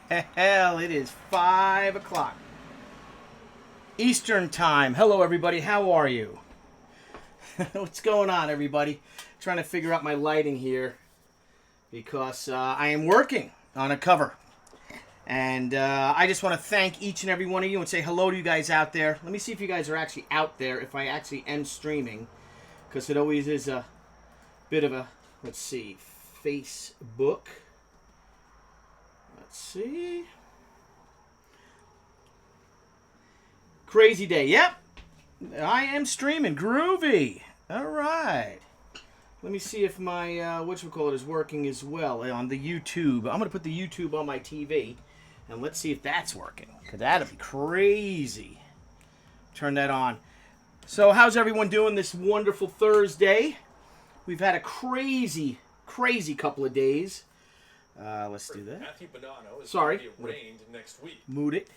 Hell, it is 5 o'clock Eastern time. Hello, everybody. How are you? What's going on, everybody? Trying to figure out my lighting here because I am working on a cover. And I just want to thank each and every one of you and say hello to you guys out there. Let me see if you guys are actually out there, if I actually am streaming. Because it always is a bit of a, let's see, Facebook. Let's see. Crazy day. Yep. I am streaming. Groovy. All right. Let me see if my, whatchamacallit is working as well on the YouTube. I'm going to put the YouTube on my TV. And let's see if that's working. Because that'd be crazy. Turn that on. So how's everyone doing this wonderful Thursday? We've had a crazy, crazy couple of days. Let's do that. Matthew Bonanno is Sorry. going to be arraigned next week. Mood it.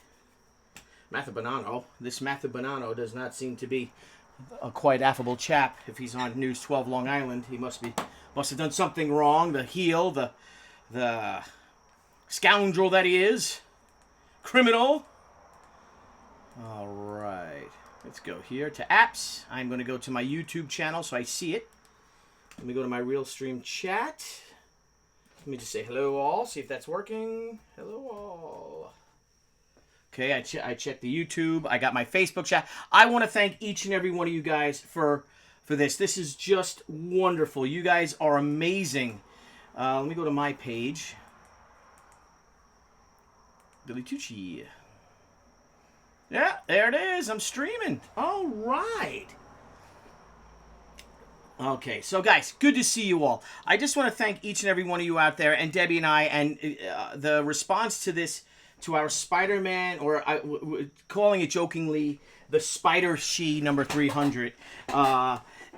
Matthew Bonanno. This Matthew Bonanno does not seem to be a quite affable chap. If he's on News 12 Long Island, he must have done something wrong. The heel, the scoundrel that he is. Criminal. All right. Let's go here to apps. I'm going to go to my YouTube channel so I see it. Let me go to my real stream chat. Let me just say hello all, see if that's working. Hello all. Okay, I checked the YouTube. I got my Facebook chat. I want to thank each and every one of you guys for this. This is just wonderful. You guys are amazing. Let me go to my page. Billy Tucci. Yeah, there it is. I'm streaming. All right. Okay, so guys, good to see you all. I just want to thank each and every one of you out there, and Debbie and I, and the response to this, to our Spider-Man, or calling it jokingly, the Spidey-Shi number 300,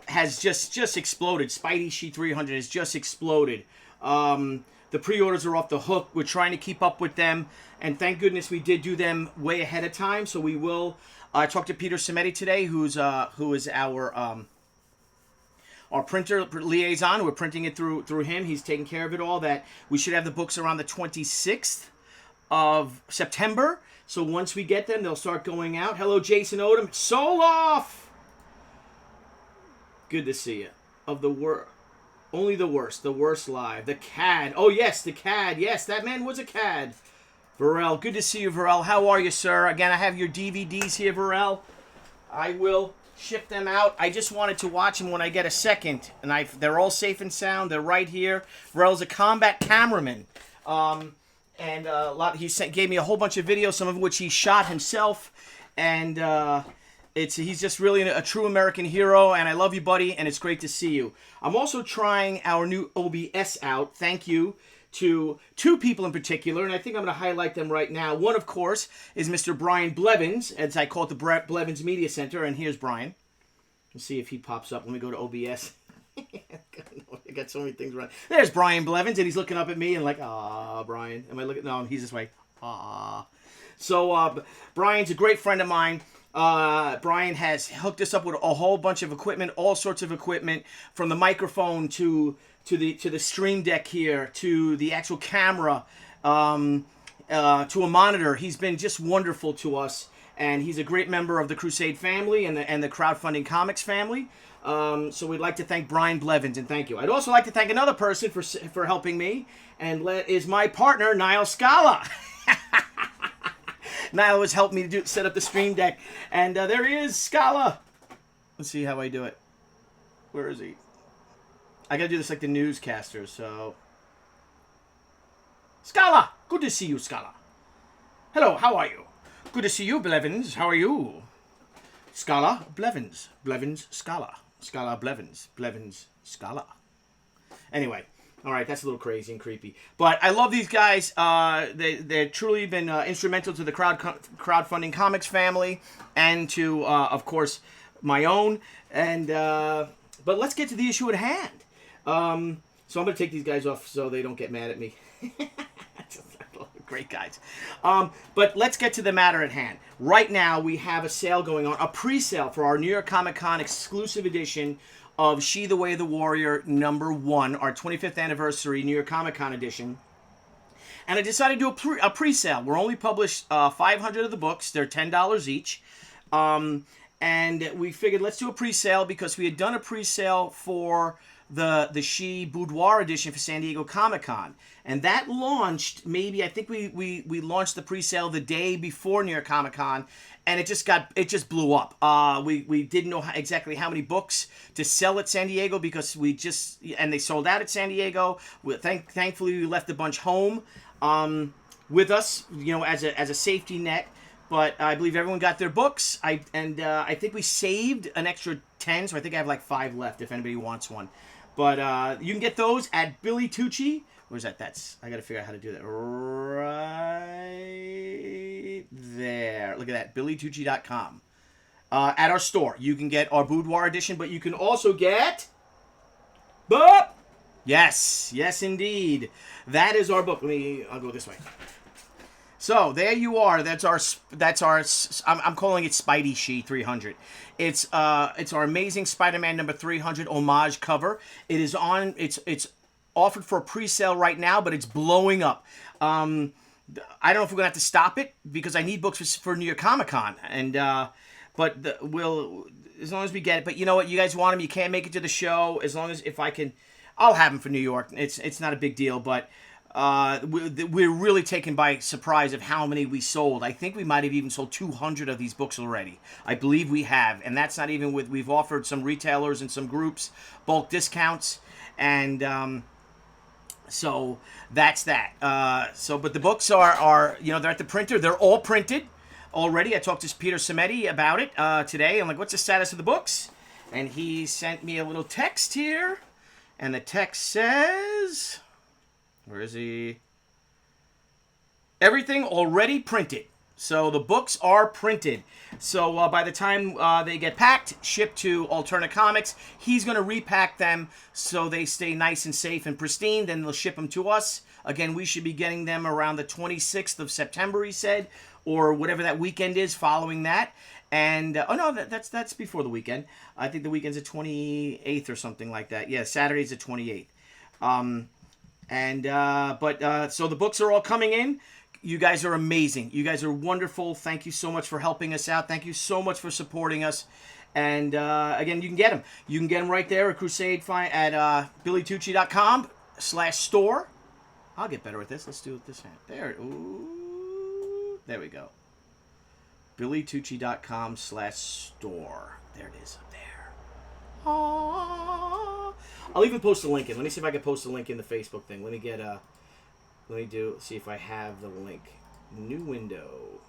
has just exploded. Spidey-Shi 300 has just exploded. The pre-orders are off the hook. We're trying to keep up with them, and thank goodness we did do them way ahead of time. So we will. I talked to Peter Cimetti today, who is our printer liaison. We're printing it through him. He's taking care of it all. That we should have the books around the 26th of September. So once we get them, they'll start going out. Hello, Jason Odom. Soloff! Good to see you. Of the worst. Only the worst live. The CAD. Oh, yes, the CAD. Yes, that man was a CAD. Varel, good to see you, Varel. How are you, sir? Again, I have your DVDs here, Varel. I will ship them out. I just wanted to watch them when I get a second. And they're all safe and sound. They're right here. Varel's a combat cameraman. He gave me a whole bunch of videos, some of which he shot himself. And he's just really a true American hero, and I love you, buddy, and it's great to see you. I'm also trying our new OBS out. Thank you to two people in particular, and I think I'm going to highlight them right now. One, of course, is Mr. Brian Blevins, as I call it, the Blevins Media Center, and here's Brian. Let's see if he pops up. Let me go to OBS. I got so many things running. There's Brian Blevins, and he's looking up at me and like, Brian. Am I looking? No, he's this way. So, Brian's a great friend of mine. Brian has hooked us up with a whole bunch of equipment, all sorts of equipment, from the microphone to the stream deck here, to the actual camera, to a monitor. He's been just wonderful to us, and he's a great member of the Crusade family and the crowdfunding comics family. So we'd like to thank Brian Blevins, and thank you. I'd also like to thank another person for helping me, and is my partner, Niall Scala. Niall has helped me set up the stream deck. And there he is, Scala. Let's see how I do it. Where is he? I got to do this like the newscaster, so. Scala! Good to see you, Scala. Hello, how are you? Good to see you, Blevins. How are you? Scala, Blevins. Blevins, Scala. Scala, Blevins. Blevins, Scala. Anyway. All right, that's a little crazy and creepy. But I love these guys. They've truly been instrumental to the crowdfunding comics family and to, of course, my own. And but let's get to the issue at hand. So I'm going to take these guys off so they don't get mad at me. Great guys. But let's get to the matter at hand. Right now, we have a sale going on, a pre-sale for our New York Comic Con exclusive edition of She the Way of the Warrior #1, our 25th anniversary New York Comic Con edition. and I decided to do a pre-sale. We're only published 500 of the books. They're $10 each. And we figured let's do a pre-sale because we had done a pre-sale for the Shi Boudoir edition for San Diego Comic-Con. And that launched I think we launched the pre-sale the day before New York Comic-Con, and it just blew up. We didn't know exactly how many books to sell at San Diego because and they sold out at San Diego. Thankfully we left a bunch home with us, as a safety net. But I believe everyone got their books. I think we saved an extra 10, so I think I have like 5 left if anybody wants one. But you can get those at Billy Tucci. Where's that? I got to figure out how to do that. Right there. Look at that. BillyTucci.com. At our store. You can get our Boudoir edition, but you can also get... Boop! Yes, indeed. That is our book. I'll go this way. So there you are. That's our. I'm calling it Spidey-Shi 300. It's our amazing Spider-Man number 300 homage cover. It is on. It's offered for a pre-sale right now, but it's blowing up. I don't know if we're gonna have to stop it because I need books for New York Comic-Con, and we'll as long as we get it. But you know what? You guys want them. You can't make it to the show. As long as if I can, I'll have them for New York. It's not a big deal, but. We're really taken by surprise of how many we sold. I think we might have even sold 200 of these books already. I believe we have, and that's not even we've offered some retailers and some groups bulk discounts, and so that's that. But the books are they're at the printer. They're all printed already. I talked to Peter Cimetti about it today. I'm like, what's the status of the books? And he sent me a little text here, and the text says... Where is he? Everything already printed. So the books are printed. So by the time they get packed, shipped to Alternate Comics, he's going to repack them so they stay nice and safe and pristine. Then they'll ship them to us. Again, we should be getting them around the 26th of September, he said, or whatever that weekend is following that. And, that's before the weekend. I think the weekend's the 28th or something like that. Yeah, Saturday's the 28th. So the books are all coming in. You guys are amazing. You guys are wonderful. Thank you so much for helping us out. Thank you so much for supporting us. And again, you can get them. You can get them right there at BillyTucci.com/store. I'll get better at this. Let's do it this hand. There. Ooh, there we go. BillyTucci.com/store. There it is up there. Aww. I'll even post a link in. Let me see if I can post a link in the Facebook thing. See if I have the link. New window.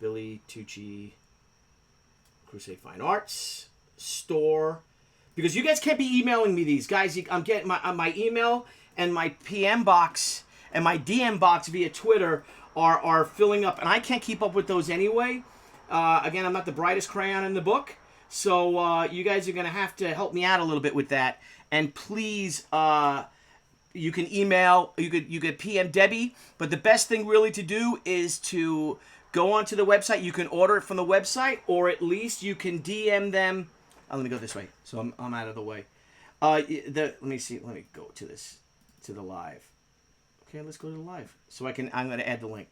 Billy Tucci Crusade Fine Arts store. Because you guys can't be emailing me these. Guys, I'm getting my email and my PM box and my DM box via Twitter are filling up. And I can't keep up with those anyway. Again, I'm not the brightest crayon in the book. So you guys are going to have to help me out a little bit with that. And please, you can email, you could PM Debbie. But the best thing really to do is to go onto the website. You can order it from the website, or at least you can DM them. Let me go this way, so I'm out of the way. Let me see. Let me go to the live. Okay, let's go to the live. So I'm going to add the link.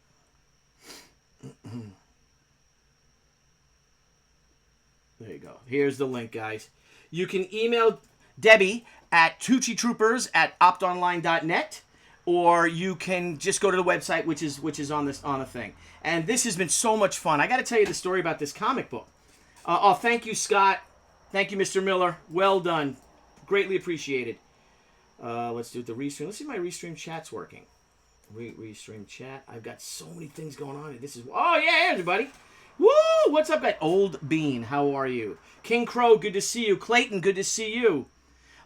There you go. Here's the link, guys. You can email Debbie at tuccitroopers@optonline.net, or you can just go to the website, which is on the thing. And this has been so much fun. I got to tell you the story about this comic book. Thank you, Scott. Thank you, Mr. Miller. Well done. Greatly appreciated. Let's do the restream. Let's see if my restream chat's working. Restream chat. I've got so many things going on. Oh yeah, everybody. Woo! What's up, guys? Old Bean, how are you? King Crow, good to see you. Clayton, good to see you.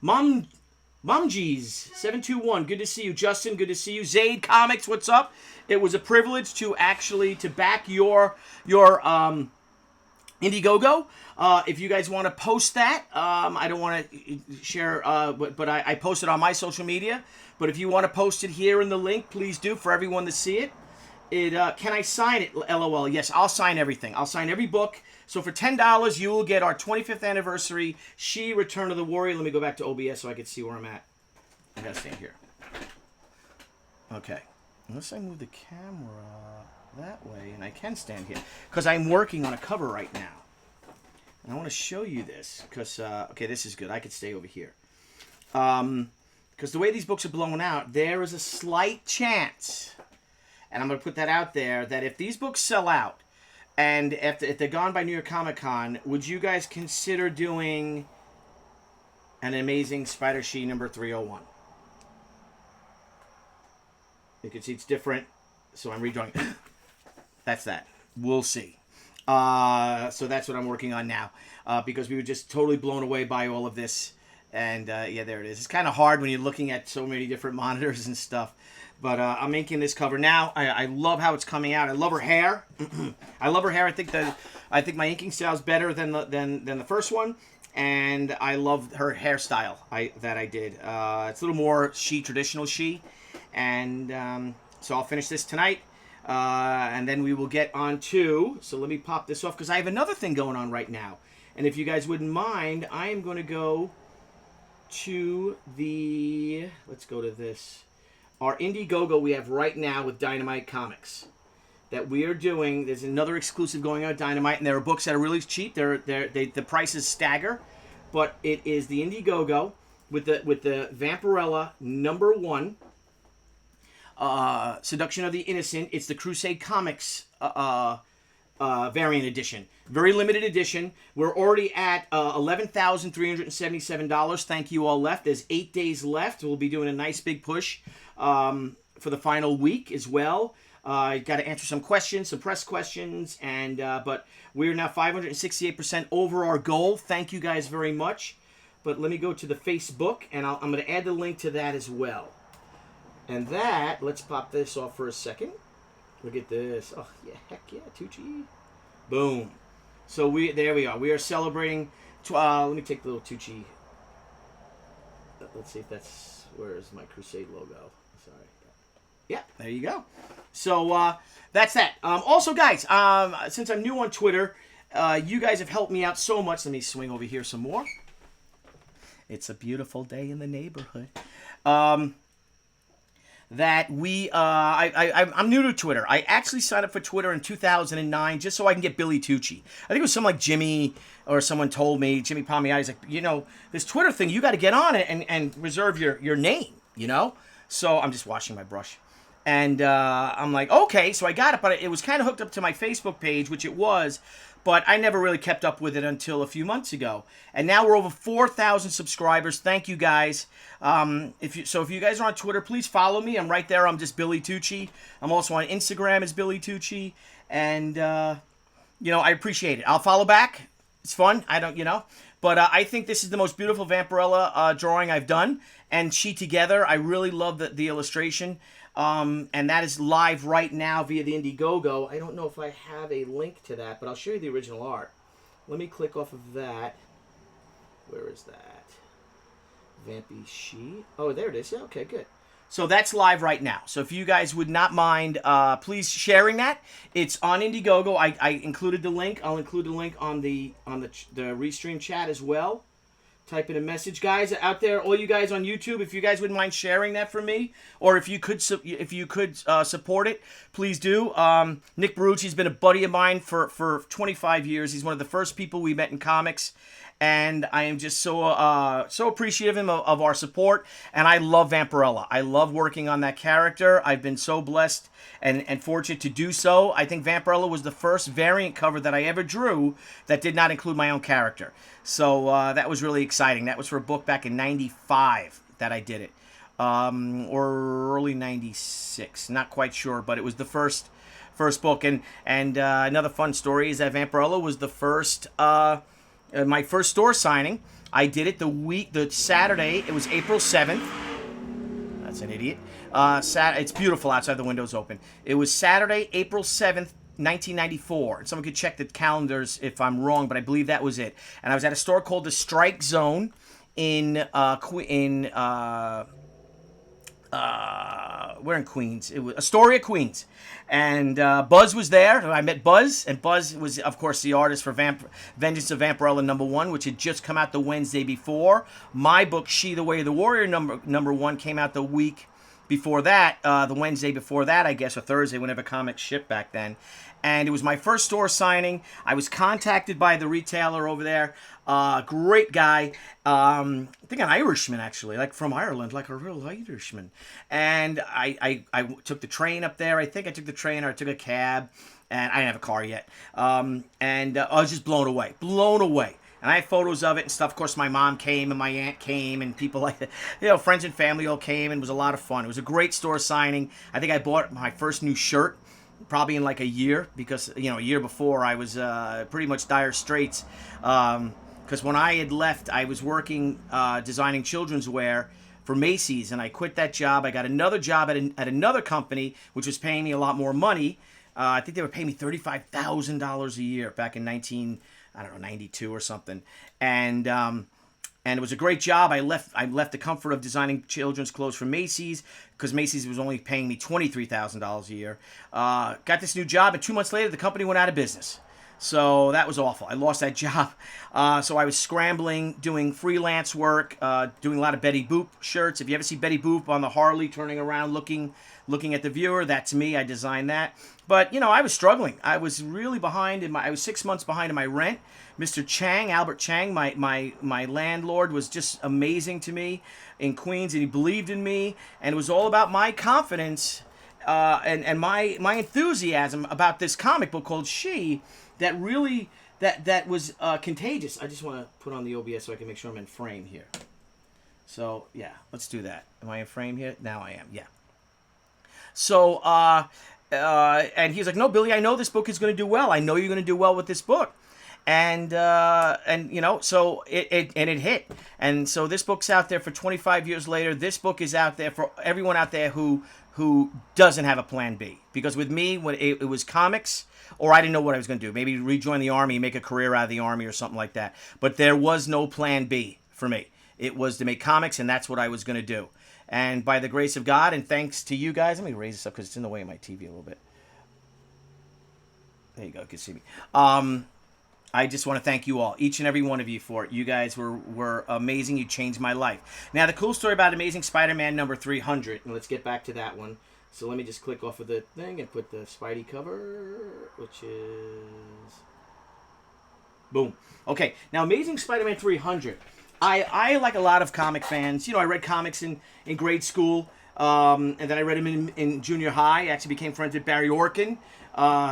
Momjeez, 721, good to see you. Justin, good to see you. Zaid Comics, what's up? It was a privilege to back your Indiegogo. If you guys want to post that, I don't want to share, but I post it on my social media. But if you want to post it here in the link, please do for everyone to see it. Can I sign it? LOL. Yes, I'll sign everything. I'll sign every book. So for $10, you will get our 25th anniversary Shi Return of the Warrior. Let me go back to OBS so I can see where I'm at. I gotta stand here. Okay. Unless I move the camera that way, and I can stand here. Because I'm working on a cover right now. And I want to show you this. Because, okay, this is good. I could stay over here. Because the way these books are blown out, there is a slight chance, and I'm going to put that out there, that if these books sell out, and if they're gone by New York Comic Con, would you guys consider doing an Amazing Spider-Shi number 301? You can see it's different, so I'm redrawing. That's that. We'll see. So that's what I'm working on now, because we were just totally blown away by all of this. And, yeah, there it is. It's kind of hard when you're looking at so many different monitors and stuff. But I'm inking this cover now. I love how it's coming out. I love her hair. I love her hair. I think my inking style is better than the first one. And I love her hairstyle that I did. It's a little more traditional Shi. And so I'll finish this tonight. And then we will get on to... So let me pop this off, because I have another thing going on right now. And if you guys wouldn't mind, I am going to go to the... Let's go to this. Our Indiegogo we have right now with Dynamite Comics that we are doing. There's another exclusive going on at Dynamite, and there are books that are really cheap. The prices stagger, but it is the Indiegogo with the Vampirella #1, Seduction of the Innocent. It's the Crusade Comics variant edition. Very limited edition. We're already at $11,377. Thank you all left. There's 8 days left. We'll be doing a nice big push for the final week as well. Got to answer some questions, some press questions, and but we're now 568% over our goal. Thank you guys very much. But let me go to the Facebook, and I'm going to add the link to that as well. And that, let's pop this off for a second. Look at this. Oh, yeah, heck yeah, Tucci. Boom. So there we are. We are celebrating. Let me take the little Tucci. Let's see if that's, where is my Crusade logo? Sorry. Yeah, there you go. So that's that. Also, guys, since I'm new on Twitter, you guys have helped me out so much. Let me swing over here some more. It's a beautiful day in the neighborhood. That I'm new to Twitter. I actually signed up for Twitter in 2009 just so I can get Billy Tucci. I think it was some like Jimmy or someone told me, Jimmy Palmiotti, like, this Twitter thing, you got to get on it and reserve your name, So I'm just washing my brush. And I'm like, okay, so I got it, but it was kind of hooked up to my Facebook page, which it was, but I never really kept up with it until a few months ago. And now we're over 4,000 subscribers. Thank you guys. If you guys are on Twitter, please follow me. I'm right there. I'm just Billy Tucci. I'm also on Instagram as Billy Tucci. And, I appreciate it. I'll follow back. It's fun. But I think this is the most beautiful Vampirella drawing I've done. And She together, I really love the illustration. And that is live right now via the Indiegogo. I don't know if I have a link to that, but I'll show you the original art. Let me click off of that. Where is that? Spidey-Shi. Oh, there it is. Yeah, okay, good. So that's live right now. So if you guys would not mind, please sharing that. It's on Indiegogo. I included the link. I'll include the link on the Restream chat as well. Type in a message, guys, out there. All you guys on YouTube, if you guys wouldn't mind sharing that for me, or if you could support it, please do. Nick Barucci's been a buddy of mine for 25 years. He's one of the first people we met in comics, and I am just so appreciative of our support. And I love Vampirella. I love working on that character. I've been so blessed and fortunate to do so. I think Vampirella was the first variant cover that I ever drew that did not include my own character. So that was really exciting. That was for a book back in '95 that I did it, or early '96. Not quite sure, but it was the first book. And another fun story is that Vampirella was the first, my first store signing. I did it the Saturday. It was April 7th. That's an idiot. It's beautiful outside. The windows open. It was Saturday, April 7th. 1994. And someone could check the calendars if I'm wrong, but I believe that was it. And I was at a store called the Strike Zone in we're in Queens. It was Astoria, Queens. And Buzz was there. I met Buzz, and Buzz was, of course, the artist for Vengeance of Vampirella #1, which had just come out the Wednesday before. My book, She, the Way of the Warrior, number 1, came out the week before that, the Wednesday before that, I guess, or Thursday, whenever comics shipped back then. And it was my first store signing. I was contacted by the retailer over there. Great guy. I think an Irishman, actually, like from Ireland, like a real Irishman. And I took the train up there. I think I took the train or I took a cab. And I didn't have a car yet. I was just blown away. Blown away. And I had photos of it and stuff. Of course, my mom came and my aunt came and people like that. You know, friends and family all came and it was a lot of fun. It was a great store signing. I think I bought my first new shirt probably in like a year because, you know, a year before I was pretty much dire straits. Because when I had left, I was working designing children's wear for Macy's and I quit that job. I got another job at another company which was paying me a lot more money. I think they were paying me $35,000 a year back in 92 or something. And it was a great job. I left the comfort of designing children's clothes for Macy's because Macy's was only paying me $23,000 a year. Got this new job, and 2 months later, the company went out of business. So that was awful. I lost that job. So I was scrambling, doing freelance work, doing a lot of Betty Boop shirts. If you ever see Betty Boop on the Harley turning around looking at the viewer, that's me. I designed that. But, you know, I was struggling. I was really behind. I was 6 months behind in my rent. Mr. Chang, Albert Chang, my landlord, was just amazing to me in Queens, and he believed in me. And it was all about my confidence and my enthusiasm about this comic book called She that really, that was contagious. I just want to put on the OBS so I can make sure I'm in frame here. So, yeah, let's do that. Am I in frame here? Now I am, yeah. So, and he's like, no, Billy, I know this book is going to do well. I know you're going to do well with this book. And you know, so it hit. And so this book's out there for 25 years later. This book is out there for everyone out there who doesn't have a plan B. Because with me, when it was comics, or I didn't know what I was going to do. Maybe rejoin the Army, make a career out of the Army or something like that. But there was no plan B for me. It was to make comics, and that's what I was going to do. And by the grace of God, and thanks to you guys, let me raise this up because it's in the way of my TV a little bit. There you go, you can see me. I just want to thank you all, each and every one of you, for it. You guys were amazing. You changed my life. Now, the cool story about Amazing Spider-Man number 300, and let's get back to that one. So let me just click off of the thing and put the Spidey cover, which is... Boom. Okay, now Amazing Spider-Man 300. I like a lot of comic fans. You know, I read comics in grade school, and then I read them in junior high. I actually became friends with Barry Orkin.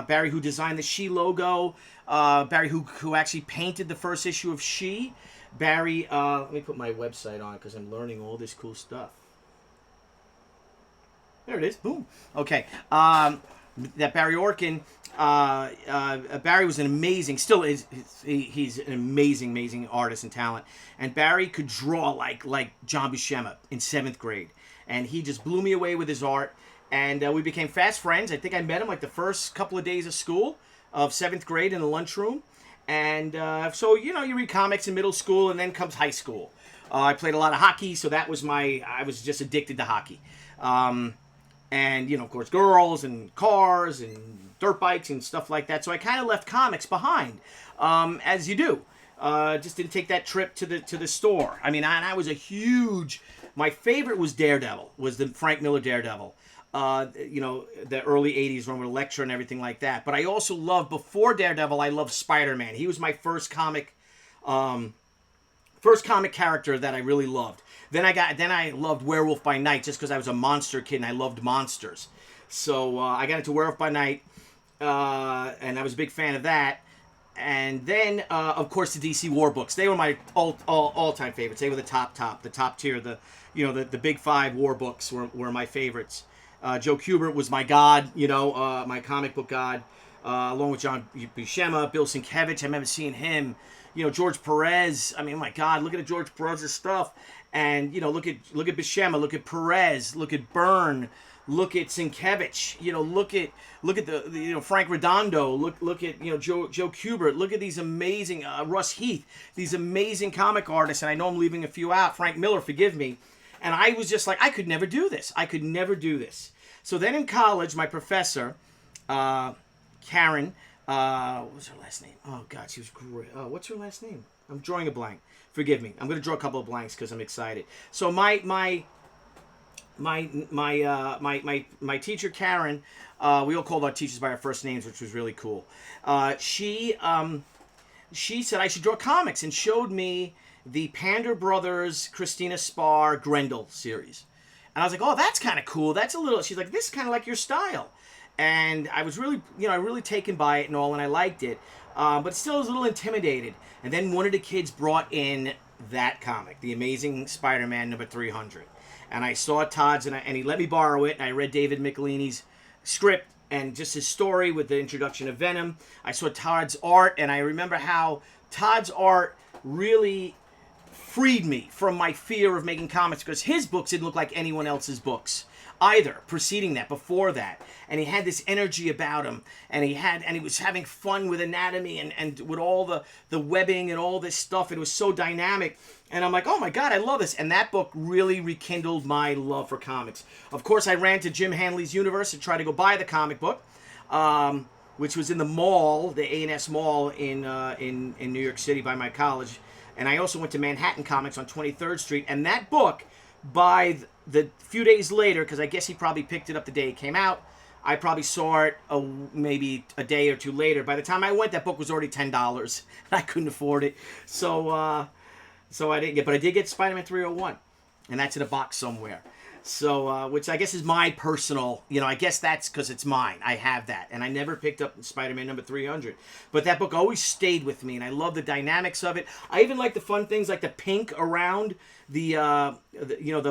Barry, who designed the She logo. Barry, who actually painted the first issue of She. Barry, let me put my website on because I'm learning all this cool stuff. There it is. Boom. Okay. That Barry Orkin, Barry was an amazing, still is, he's an amazing artist and talent. And Barry could draw like John Buscema in 7th grade. And he just blew me away with his art. And we became fast friends. I think I met him like the first couple of days of school of 7th grade in the lunchroom. And so, you know, you read comics in middle school and then comes high school. I played a lot of hockey, so that was I was just addicted to hockey. And, you know, of course, girls and cars and dirt bikes and stuff like that. So I kind of left comics behind, as you do. Just didn't take that trip to the store. I mean, I was a huge... My favorite was Daredevil, was the Frank Miller Daredevil. You know, the early 80s when with Elektra and everything like that. But I also loved, before Daredevil, I loved Spider-Man. He was my first comic character that I really loved. Then I loved Werewolf by Night just because I was a monster kid and I loved monsters. So I got into Werewolf by Night, and I was a big fan of that. And then, of course, the DC War books. They were my all-time favorites. They were the top tier. The big 5 war books were my favorites. Joe Kubert was my god, my comic book god, along with John Buscema, Bill Sienkiewicz. I remember seeing him. George Perez. I mean, my God, look at George Perez's stuff. And, look at Buscema, look at Perez, look at Byrne, look at Sienkiewicz, look at the Frank Redondo, look at, Joe Kubert, look at these amazing, Russ Heath, these amazing comic artists. And I know I'm leaving a few out. Frank Miller, forgive me. And I was just like, I could never do this. So then in college, my professor, Karen, what was her last name? Oh, God, she was great. Oh, what's her last name? I'm drawing a blank. Forgive me. I'm going to draw a couple of blanks because I'm excited. So my my teacher Karen, we all called our teachers by our first names, which was really cool. She said I should draw comics and showed me the Pander Brothers Christina Spar Grendel series. And I was like, oh, that's kind of cool. That's a little... She's like, this is kind of like your style. And I was really, really taken by it and all, and I liked it. But still I was a little intimidated. And then one of the kids brought in that comic, The Amazing Spider-Man number 300. And I saw Todd's, and he let me borrow it, and I read David Michelini's script, and just his story with the introduction of Venom. I saw Todd's art, and I remember how Todd's art really freed me from my fear of making comics, because his books didn't look like anyone else's books either, preceding that, before that. And he had this energy about him, and he was having fun with anatomy and with all the webbing and all this stuff. It was so dynamic. And I'm like, oh my God, I love this. And that book really rekindled my love for comics. Of course, I ran to Jim Hanley's Universe to try to go buy the comic book, which was in the mall, the A&S Mall in New York City by my college. And I also went to Manhattan Comics on 23rd Street. And that book, by the few days later, because I guess he probably picked it up the day it came out, I probably saw it maybe a day or two later. By the time I went, that book was already $10. And I couldn't afford it. So I didn't get, but I did get Spider-Man 301, and that's in a box somewhere. So, which I guess is my personal, I guess that's because it's mine. I have that, and I never picked up Spider-Man number 300. But that book always stayed with me, and I love the dynamics of it. I even like the fun things like the pink around the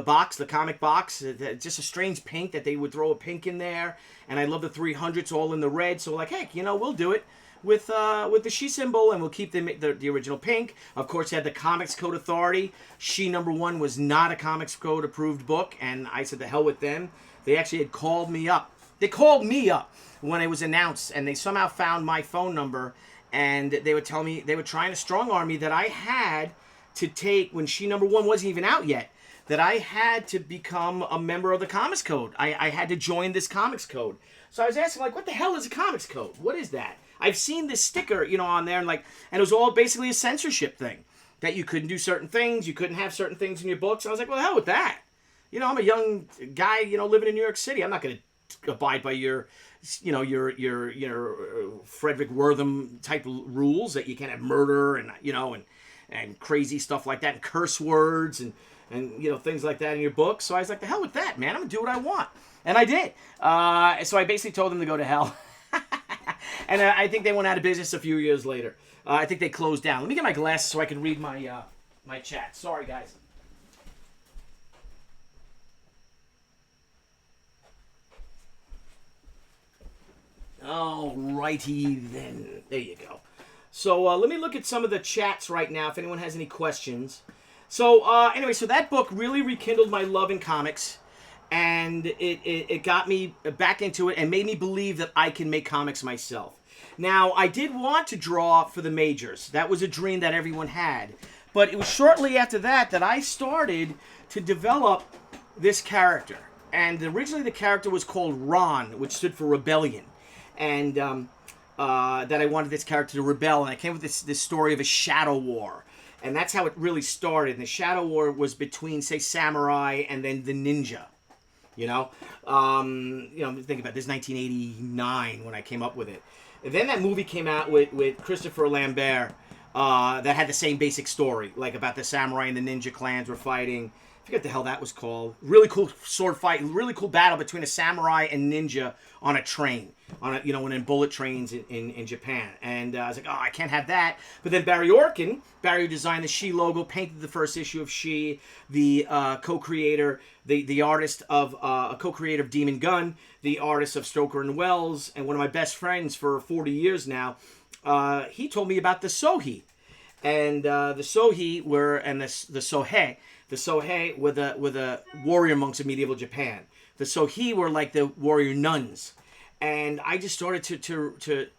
box, the comic box. Just a strange pink that they would throw a pink in there, and I love the 300s all in the red. So like, heck, we'll do it with the Shi symbol, and we'll keep the original pink. Of course, you had the Comics Code Authority. Shi number 1 was not a Comics Code approved book, and I said, the hell with them. They actually had called me up. They called me up when it was announced, and they somehow found my phone number, and they would tell me, they were trying to strong-arm me that I had to take, when Shi number 1 wasn't even out yet, that I had to become a member of the Comics Code. I had to join this Comics Code. So I was asking, like, what the hell is a Comics Code? What is that? I've seen this sticker, on there, and it was all basically a censorship thing, that you couldn't do certain things, you couldn't have certain things in your books. I was like, well, the hell with that. I'm a young guy, living in New York City. I'm not going to abide by your Frederick Wortham type rules that you can't have murder and crazy stuff like that, and curse words and things like that in your book. So I was like, the hell with that, man. I'm going to do what I want. And I did. So I basically told them to go to hell. And I think they went out of business a few years later. I think they closed down. Let me get my glasses so I can read my my chat. Sorry, guys. Alrighty then. There you go. So let me look at some of the chats right now if anyone has any questions. So anyway, so that book really rekindled my love in comics. And it got me back into it and made me believe that I can make comics myself. Now, I did want to draw for the majors. That was a dream that everyone had. But it was shortly after that I started to develop this character. And originally the character was called Ron, which stood for Rebellion. And that I wanted this character to rebel. And I came with this story of a shadow war. And that's how it really started. And the shadow war was between, say, samurai and then the ninja. Think about this, 1989 when I came up with it. And then that movie came out with Christopher Lambert that had the same basic story, like about the samurai and the ninja clans were fighting. I forget the hell that was called. Really cool sword fight, really cool battle between a samurai and ninja on a train, in bullet trains in Japan. And I was like, oh, I can't have that. But then Barry who designed the Shi logo, painted the first issue of Shi, the co-creator, the artist of a co-creator of Demon Gun, the artist of Stoker and Wells, and one of my best friends for 40 years now. He told me about the Sohei. And the Sohei were, and the Sohei. The Sohei were the warrior monks of medieval Japan. The Sohei were like the warrior nuns, and I just started to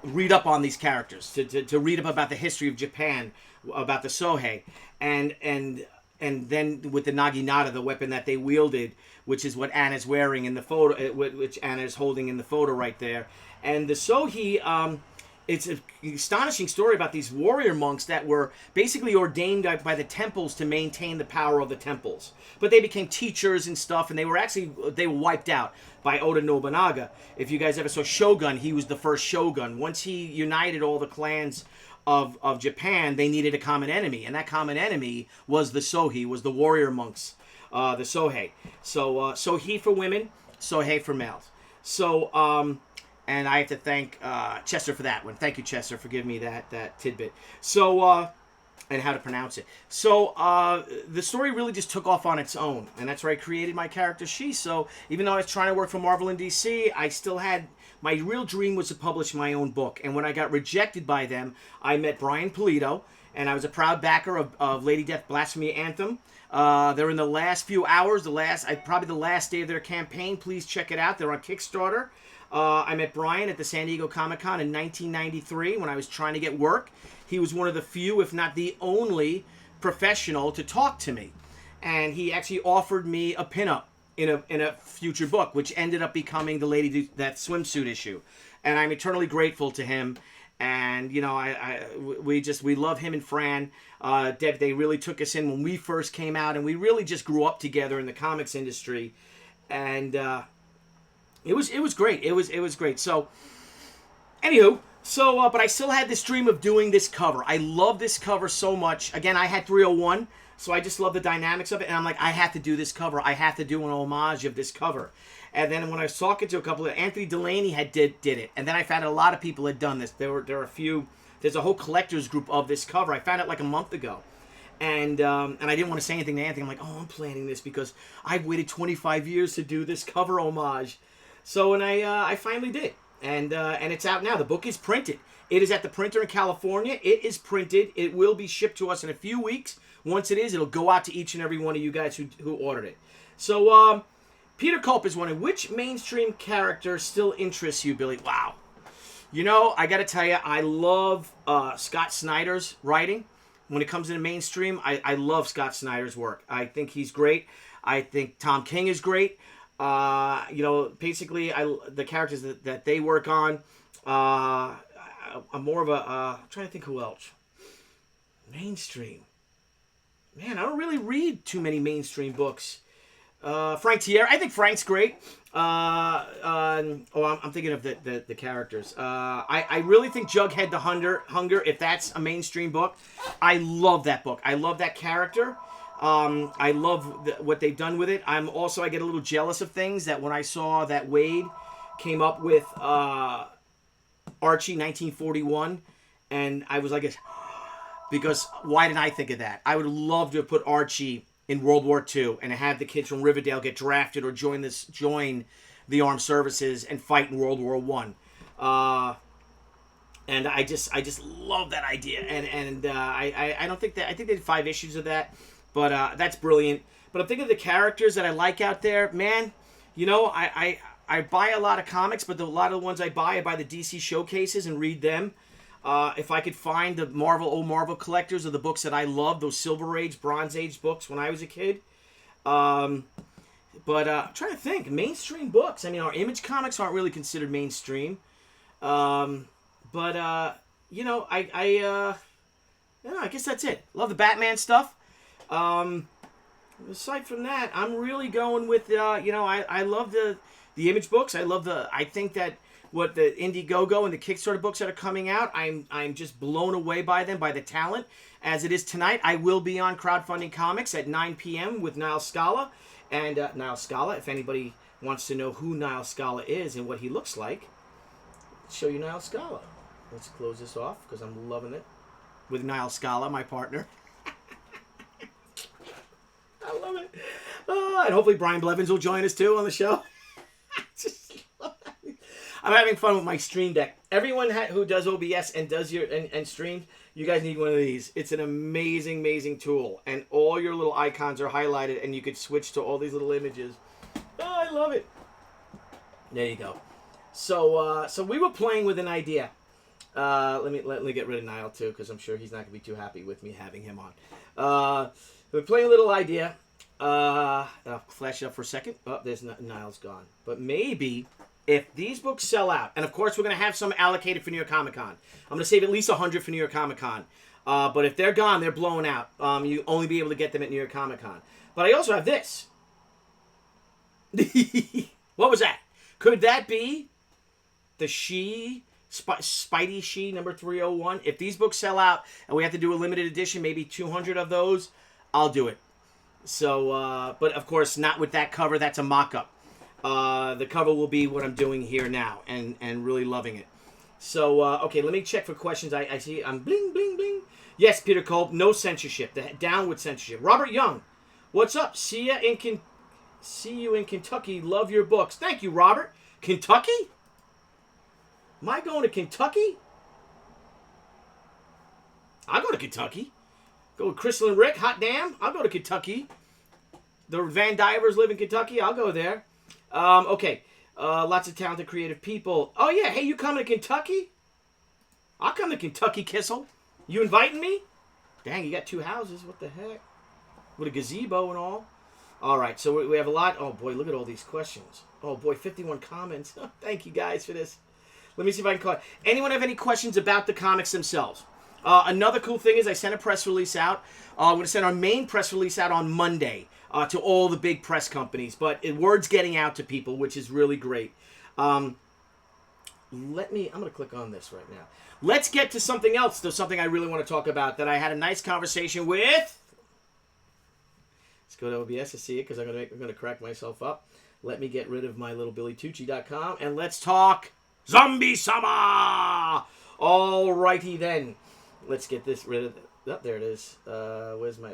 read up on these characters, to read up about the history of Japan, about the Sohei, and then with the naginata, the weapon that they wielded, which is what Anna's wearing in the photo, which Anna is holding in the photo right there, and the Sohei. it's an astonishing story about these warrior monks that were basically ordained by the temples to maintain the power of the temples. But they became teachers and stuff, and they were wiped out by Oda Nobunaga. If you guys ever saw Shogun, he was the first shogun. Once he united all the clans of Japan, they needed a common enemy, and that common enemy was the Sohei, was the warrior monks, the Sohei. So Sohei for women, Sohei for males. So and I have to thank Chester for that one. Thank you, Chester, for giving me that tidbit. So and how to pronounce it. So the story really just took off on its own, and that's where I created my character Shi. So even though I was trying to work for Marvel and DC, I still had my real dream was to publish my own book. And when I got rejected by them, I met Brian Pulido, and I was a proud backer of Lady Death Blasphemy Anthem. They're in the last few hours, probably the last day of their campaign. Please check it out. They're on Kickstarter. I met Brian at the San Diego Comic-Con in 1993 when I was trying to get work. He was one of the few, if not the only, professional to talk to me. And he actually offered me a pinup in a future book, which ended up becoming the Lady Death swimsuit issue. And I'm eternally grateful to him. And, you know, we love him and Fran. Deb, they really took us in when we first came out, and we really just grew up together in the comics industry. And it was great. It was great. So, anywho, but I still had this dream of doing this cover. I love this cover so much. Again, I had 301, so I just love the dynamics of it. And I'm like, I have to do this cover. I have to do an homage of this cover. And then when I was talking to a couple of Anthony Delaney did it, and then I found a lot of people had done this. There are a few. There's a whole collectors group of this cover. I found it like a month ago. And I didn't want to say anything to Anthony. I'm like, I'm planning this because I've waited 25 years to do this cover homage. So, and I finally did. And it's out now. The book is printed. It is at the printer in California. It is printed. It will be shipped to us in a few weeks. Once it is, it'll go out to each and every one of you guys who ordered it. So, Peter Culp is wondering, which mainstream character still interests you, Billy? Wow. You know, I got to tell you, I love Scott Snyder's writing. When it comes to the mainstream, I love Scott Snyder's work. I think he's great. I think Tom King is great. You know, basically, the characters that they work on, I'm more of a, I'm trying to think who else. Mainstream. Man, I don't really read too many mainstream books. Frank Tierra, I think Frank's great. I'm thinking of the characters. I really think Jughead the Hunger, if that's a mainstream book, I love that book. I love that character. I love what they've done with it. I get a little jealous of things that when I saw that Wade came up with Archie 1941, and I was like, because why didn't I think of that? I would love to have put Archie in World War II and have the kids from Riverdale get drafted or join the armed services and fight in World War I. And I just love that idea. And I don't think that, I think they did 5 issues of that. But that's brilliant. But I'm thinking of the characters that I like out there. Man, you know, I buy a lot of comics, but a lot of the ones I buy the DC showcases and read them. If I could find the old Marvel collectors of the books that I love, those Silver Age, Bronze Age books when I was a kid. But I'm trying to think. Mainstream books. I mean, our Image comics aren't really considered mainstream. You know, I guess that's it. Love the Batman stuff. Aside from that, I'm really going with, you know, I love the Image books. I think that what the Indiegogo and the Kickstarter books that are coming out, I'm just blown away by them, by the talent. As it is tonight, I will be on Crowdfunding Comics at 9 p.m. with Niall Scala. And Niall Scala, if anybody wants to know who Niall Scala is and what he looks like, I'll show you Niall Scala. Let's close this off because I'm loving it. With Niall Scala, my partner. I love it. And hopefully Brian Blevins will join us too on the show. I'm having fun with my Stream Deck. Everyone who does OBS and does and streams, you guys need one of these. It's an amazing, amazing tool, and all your little icons are highlighted, and you could switch to all these little images. Oh, I love it. There you go. So we were playing with an idea. Let me get rid of Niall too, because I'm sure he's not gonna be too happy with me having him on. We're playing a little idea. I'll flash it up for a second. Oh, there's Niall's gone. But maybe If these books sell out, and of course we're going to have some allocated for New York Comic Con. I'm going to save at least 100 for New York Comic Con. But if they're gone, they're blown out. You only be able to get them at New York Comic Con. But I also have this. What was that? Could that be the Spidey-Shi number 301? If these books sell out and we have to do a limited edition, maybe 200 of those, I'll do it. So, but of course, not with that cover. That's a mock-up. The cover will be what I'm doing here now, and really loving it. So, okay, let me check for questions. I see I'm bling, bling, bling. Yes, Peter Kolb, no censorship. Down with censorship. Robert Young, what's up? See you in Kentucky. Love your books. Thank you, Robert. Kentucky? Am I going to Kentucky? I'll go to Kentucky. Go with Crystal and Rick. Hot damn. I'll go to Kentucky. The Van Divers live in Kentucky. I'll go there. Okay. Lots of talented, creative people. Oh, yeah. Hey, you coming to Kentucky? I'll come to Kentucky, Kissel. You inviting me? Dang, you got 2 houses. What the heck? With a gazebo and all. All right, so we have a lot. Oh, boy, look at all these questions. Oh, boy, 51 comments. Thank you, guys, for this. Let me see if I can call it. Anyone have any questions about the comics themselves? Another cool thing is I sent a press release out. I'm going to send our main press release out on Monday to all the big press companies. But word's getting out to people, which is really great. I'm going to click on this right now. Let's get to something else, though, something I really want to talk about that I had a nice conversation with. Let's go to OBS to see it because I'm going to crack myself up. Let me get rid of my little BillyTucci.com and let's talk Zombie Summer. All righty then. Let's get this rid of. Oh, there it is. Where's my?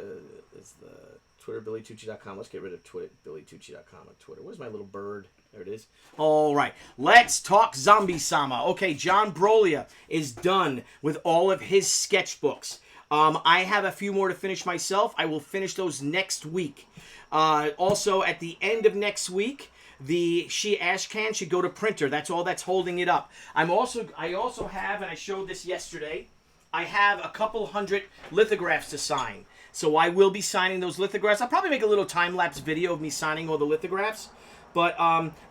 It's the Twitter BillyTucci.com. Let's get rid of Twitter BillyTucci.com on Twitter. Where's my little bird? There it is. All right. Let's talk Zombie Summer. Okay, John Brolia is done with all of his sketchbooks. I have a few more to finish myself. I will finish those next week. Also, at the end of next week, the She Ashcan should go to printer. That's all that's holding it up. I also have, and I showed this yesterday, I have a couple hundred lithographs to sign. So I will be signing those lithographs. I'll probably make a little time-lapse video of me signing all the lithographs. But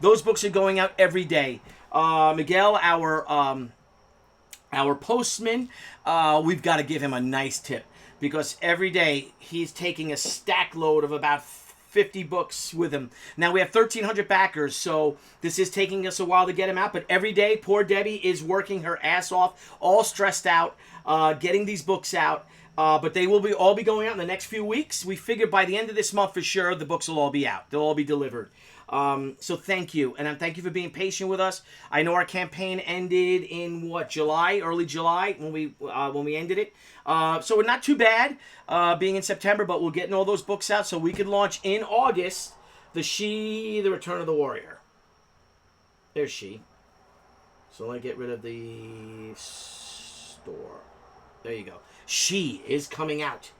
those books are going out every day. Miguel, our postman, we've got to give him a nice tip. Because every day he's taking a stack load of about 50 books with him. Now we have 1,300 backers, so this is taking us a while to get him out. But every day, poor Debbie is working her ass off, all stressed out, getting these books out. But they will all be going out in the next few weeks. We figure by the end of this month for sure, the books will all be out. They'll all be delivered. So thank you, and thank you for being patient with us. I know our campaign ended in July, early July when we ended it. So we're not too bad being in September, but we're getting all those books out so we could launch in August the Return of the Warrior. There's She. So let me get rid of the store. There you go. She is coming out.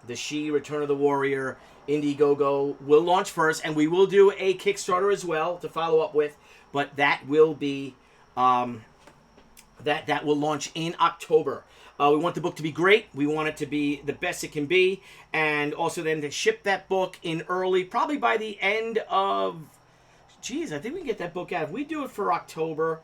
The She Return of the Warrior. Indiegogo will launch first, and we will do a Kickstarter as well to follow up with, but that will be that will launch in October. We want the book to be great. We want it to be the best it can be, and also then to ship that book in early, probably by the end of. Geez, I think we can get that book out. If we do it for October,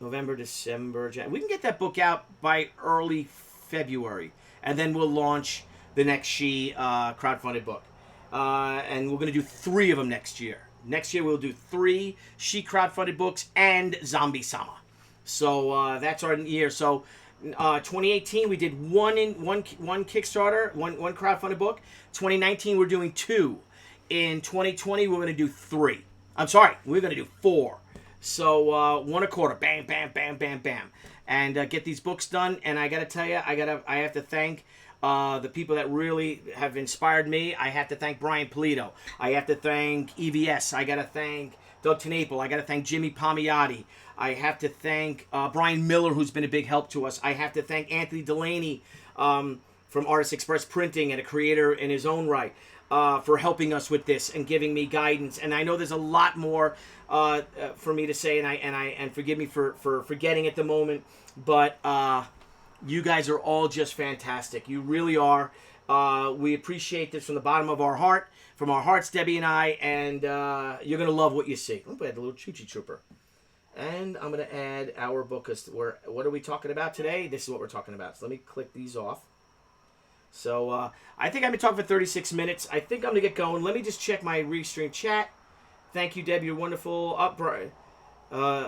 November, December, January, we can get that book out by early February, and then we'll launch the next She crowdfunded book. And we're going to do 3 of them next year. Next year we'll do 3 She crowdfunded books and Zombie Summer. So that's our year. So 2018 we did one Kickstarter, one crowdfunded book. 2019 we're doing 2. In 2020 we're going to do 3. I'm sorry, we're going to do 4. So 1 a quarter, bam, bam, bam, bam, bam, and get these books done. And I got to tell you, I have to thank. The people that really have inspired me. I have to thank Brian Polito. I have to thank EVS. I got to thank Doug Tenaple. I got to thank Jimmy Palmiotti. I have to thank Brian Miller, who's been a big help to us. I have to thank Anthony Delaney from Artist Express Printing and a creator in his own right for helping us with this and giving me guidance. And I know there's a lot more for me to say, and forgive me for forgetting at the moment, but you guys are all just fantastic. You really are. We appreciate this from the bottom of our heart, from our hearts, Debbie and I, and you're going to love what you see. Oh, I had a little Choochie Trooper. And I'm going to add our book. What are we talking about today? This is what we're talking about. So let me click these off. So I think I've been talking for 36 minutes. I think I'm going to get going. Let me just check my restream chat. Thank you, Deb. You're wonderful.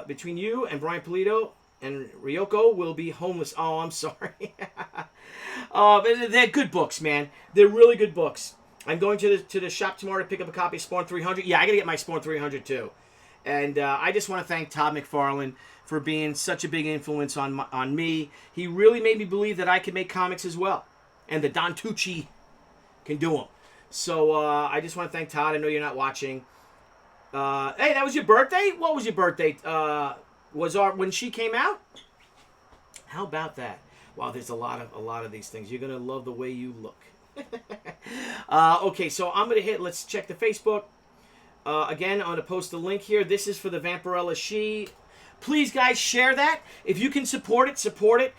Between you and Brian Polito and Ryoko will be homeless. Oh, I'm sorry. They're good books, man. They're really good books. I'm going to the shop tomorrow to pick up a copy of Spawn 300. Yeah, I got to get my Spawn 300 too. And I just want to thank Todd McFarlane for being such a big influence on me. He really made me believe that I could make comics as well, and that Don Tucci can do them. So I just want to thank Todd. I know you're not watching. Hey, that was your birthday? What was your birthday? When she came out? How about that? Wow, there's a lot of these things. You're gonna love the way you look. Okay, so I'm gonna hit. Let's check the Facebook. Again, I'm gonna post the link here. This is for the Vampirella-Shi. Please, guys, share that. If you can support it, support it.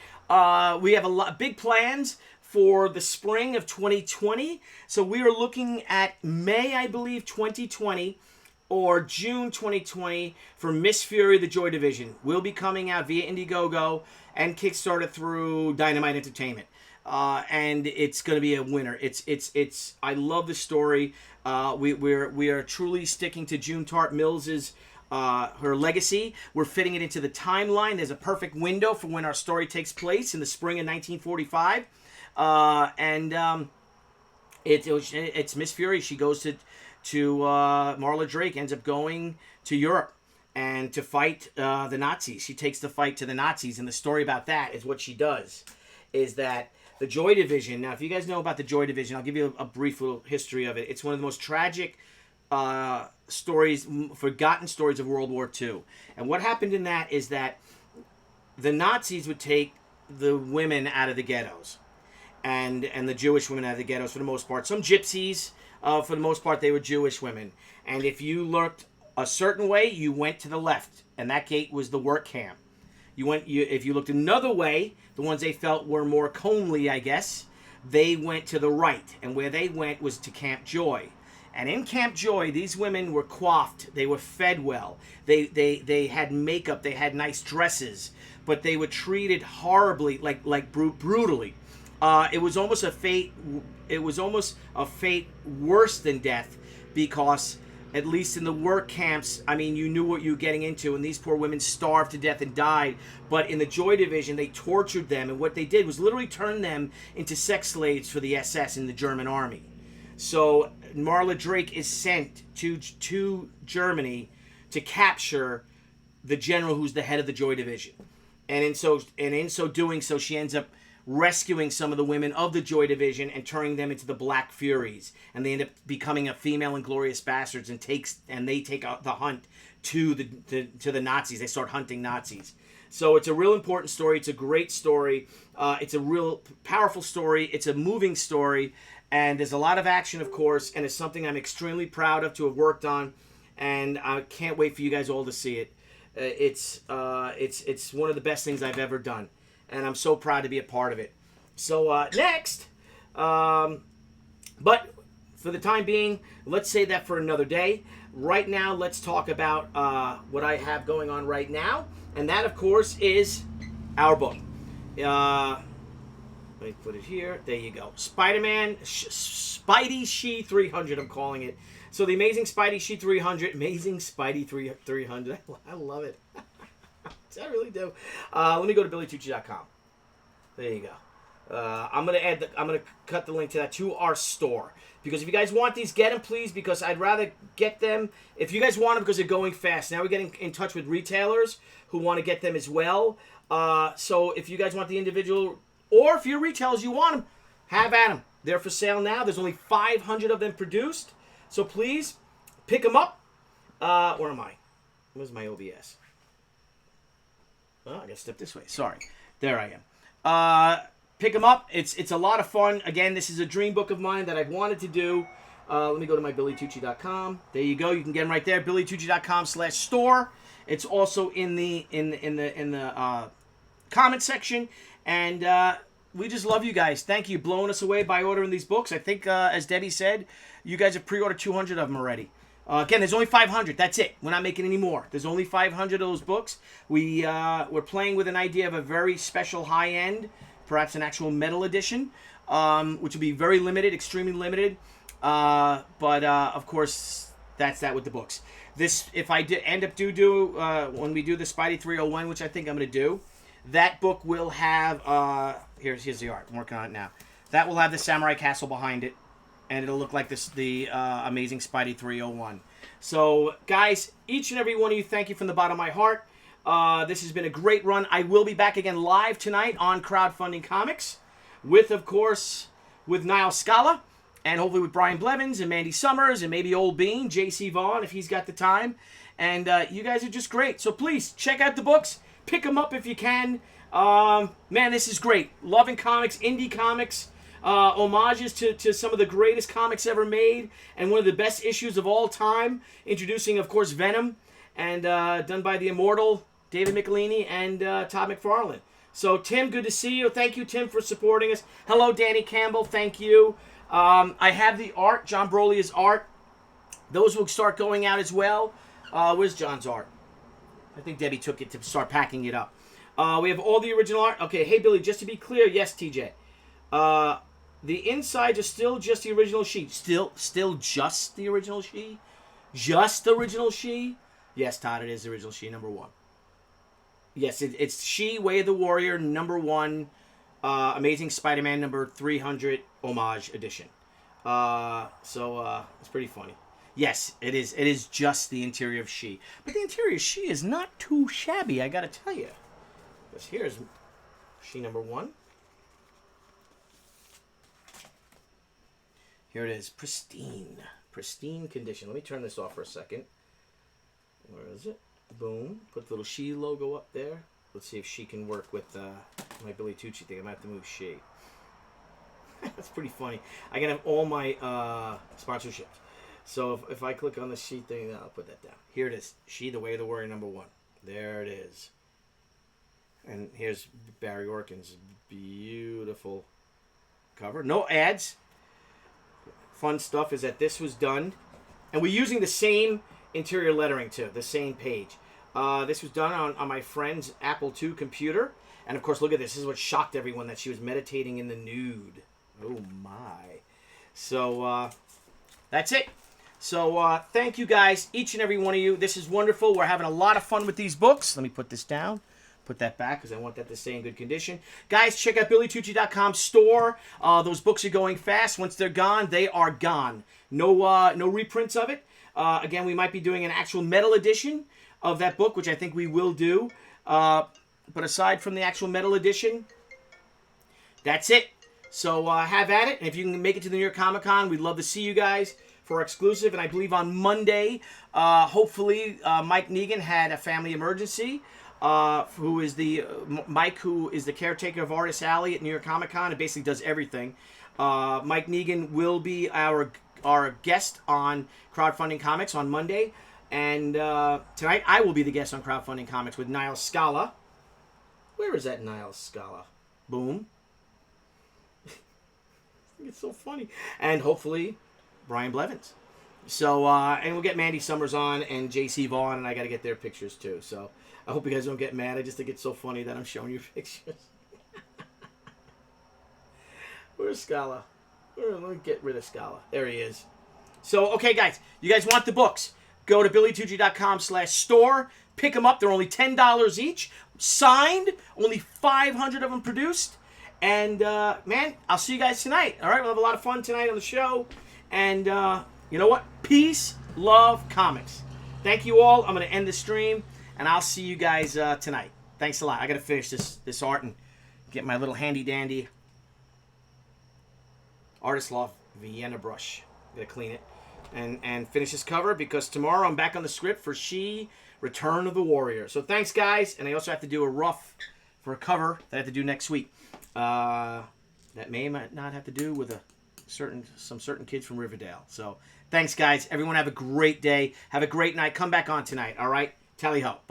We have big plans for the spring of 2020. So we are looking at May, I believe, 2020. Or June 2020 for Miss Fury, the Joy Division. Will be coming out via Indiegogo and Kickstarter through Dynamite Entertainment. And it's going to be a winner. It's. I love the story. We are truly sticking to June Tart Mills's her legacy. We're fitting it into the timeline. There's a perfect window for when our story takes place in the spring of 1945. It's Miss Fury. She goes to Marla Drake, ends up going to Europe and to fight the Nazis. She takes the fight to the Nazis, and the story about that is what she does, is that the Joy Division, now if you guys know about the Joy Division, I'll give you a brief little history of it. It's one of the most tragic stories, forgotten stories of World War II. And what happened in that is that the Nazis would take the women out of the ghettos, and the Jewish women out of the ghettos for the most part. Some gypsies, for the most part, they were Jewish women. And if you looked a certain way, you went to the left, and that gate was the work camp. If you looked another way, the ones they felt were more comely, I guess, they went to the right, and where they went was to Camp Joy. And in Camp Joy, these women were coiffed, they were fed well, they had makeup, they had nice dresses, but they were treated horribly, like brutally. It was almost a fate. It was almost a fate worse than death, because at least in the work camps, I mean, you knew what you were getting into, and these poor women starved to death and died. But in the Joy Division, they tortured them, and what they did was literally turn them into sex slaves for the SS in the German army. So Marla Drake is sent to Germany to capture the general who's the head of the Joy Division, and in so doing, she ends up rescuing some of the women of the Joy Division and turning them into the Black Furies, and they end up becoming a female Inglorious Bastards, and they take out the hunt to the Nazis. They start hunting Nazis. So it's a real important story. It's a great story. It's a real powerful story. It's a moving story, and there's a lot of action, of course, and it's something I'm extremely proud of to have worked on, and I can't wait for you guys all to see it. It's one of the best things I've ever done, and I'm so proud to be a part of it. So next, but for the time being, let's say that for another day. Right now, let's talk about what I have going on right now, and that, of course, is our book. Let me put it here. There you go. Spidey-Shi 300, I'm calling it. So the Amazing Spidey-Shi 300, Amazing Spidey 300. I love it. I really do. Let me go to BillyTucci.com. There you go. I'm gonna cut the link to that to our store, because if you guys want these, get them, please, because I'd rather get them if you guys want them, because they're going fast. Now we're getting in touch with retailers who want to get them as well. So if you guys want the individual, or if you're retailers, you want them, have at them. They're for sale now. There's only 500 of them produced, so please pick them up. Where am I? Where's my OBS? Oh, I gotta step this way. Sorry. There I am. Pick them up. It's a lot of fun. Again, this is a dream book of mine that I've wanted to do. Let me go to my BillyTucci.com. There you go. You can get them right there. BillyTucci.com/store. It's also in the comment section. And we just love you guys. Thank you, blowing us away by ordering these books. I think, as Debbie said, you guys have pre-ordered 200 of them already. Again, there's only 500. That's it. We're not making any more. There's only 500 of those books. We're playing with an idea of a very special high-end, perhaps an actual metal edition, which will be very limited, extremely limited. But of course, that's that with the books. This, if I end up when we do the Spidey 301, which I think I'm going to do, that book will have, here's the art. I'm working on it now. That will have the Samurai Castle behind it. And it'll look like the amazing Spidey 301. So, guys, each and every one of you, thank you from the bottom of my heart. This has been a great run. I will be back again live tonight on Crowdfunding Comics with, of course, with Niall Scala. And hopefully with Brian Blevins and Mandy Summers and maybe Old Bean, J.C. Vaughn, if he's got the time. And you guys are just great. So please, check out the books. Pick them up if you can. Man, this is great. Loving comics, indie comics. Homages to some of the greatest comics ever made. And one of the best issues of all time. Introducing, of course, Venom. And done by the immortal David Michelini and Todd McFarlane. So, Tim, good to see you. Thank you, Tim, for supporting us. Hello, Danny Campbell. Thank you. I have the art, John Brolia's art. Those will start going out as well. Where's John's art? I think Debbie took it to start packing it up. We have all the original art. Okay, hey, Billy, just to be clear, yes, TJ. The insides are still just the original Shi. Still just the original Shi? Just the original Shi? Yes, Todd, it is the original Shi, #1. Yes, it's Shi, Way of the Warrior, #1. Amazing Spider-Man #300 homage edition. So it's pretty funny. Yes, it is. It is just the interior of Shi, but the interior of Shi is not too shabby. I gotta tell you. Because here's Shi #1. Here it is, pristine condition. Let me turn this off for a second. Where is it? Boom. Put the little Shi logo up there. Let's see if Shi can work with my Billy Tucci thing. I might have to move Shi. That's pretty funny. I can have all my sponsorships. So if I click on the Shi thing, I'll put that down. Here it is. Shi, the Way of the Warrior #1. There it is. And here's Barry Orkin's beautiful cover. No ads. Fun stuff is that this was done. And we're using the same interior lettering too. The same page. This was done on my friend's Apple II computer. And of course, look at this. This is what shocked everyone, that she was meditating in the nude. Oh my. So, that's it. So, thank you guys, each and every one of you. This is wonderful. We're having a lot of fun with these books. Let me put this down. Put that back because I want that to stay in good condition. Guys, check out BillyTucci.com store. Those books are going fast. Once they're gone, they are gone. No reprints of it. Again, we might be doing an actual metal edition of that book, which I think we will do. But aside from the actual metal edition, that's it. So have at it. And if you can make it to the New York Comic Con, we'd love to see you guys for our exclusive. And I believe on Monday, hopefully, Mike Negan had a family emergency. Who is the caretaker of Artist Alley at New York Comic Con and basically does everything. Mike Negan will be our guest on Crowdfunding Comics on Monday. And tonight I will be the guest on Crowdfunding Comics with Niall Scala. Where is that Niall Scala? Boom. It's so funny. And hopefully Brian Blevins. So, and we'll get Mandy Summers on and J.C. Vaughn, and I got to get their pictures too. So I hope you guys don't get mad. I just think it's so funny that I'm showing you pictures. Where's Scala? Let me get rid of Scala. There he is. So, okay, guys. You guys want the books? Go to BillyTucci.com/store. Pick them up. They're only $10 each. Signed. Only 500 of them produced. And, man, I'll see you guys tonight. All right? We'll have a lot of fun tonight on the show. And, you know what? Peace, love, comics. Thank you all. I'm going to end the stream. And I'll see you guys tonight. Thanks a lot. I got to finish this art and get my little handy-dandy Artist Loft Vienna brush. Got to clean it and finish this cover because tomorrow I'm back on the script for Shi, Return of the Warrior. So thanks, guys. And I also have to do a rough for a cover that I have to do next week. That may not have to do with some certain kids from Riverdale. So thanks, guys. Everyone have a great day. Have a great night. Come back on tonight. All right? Tally ho.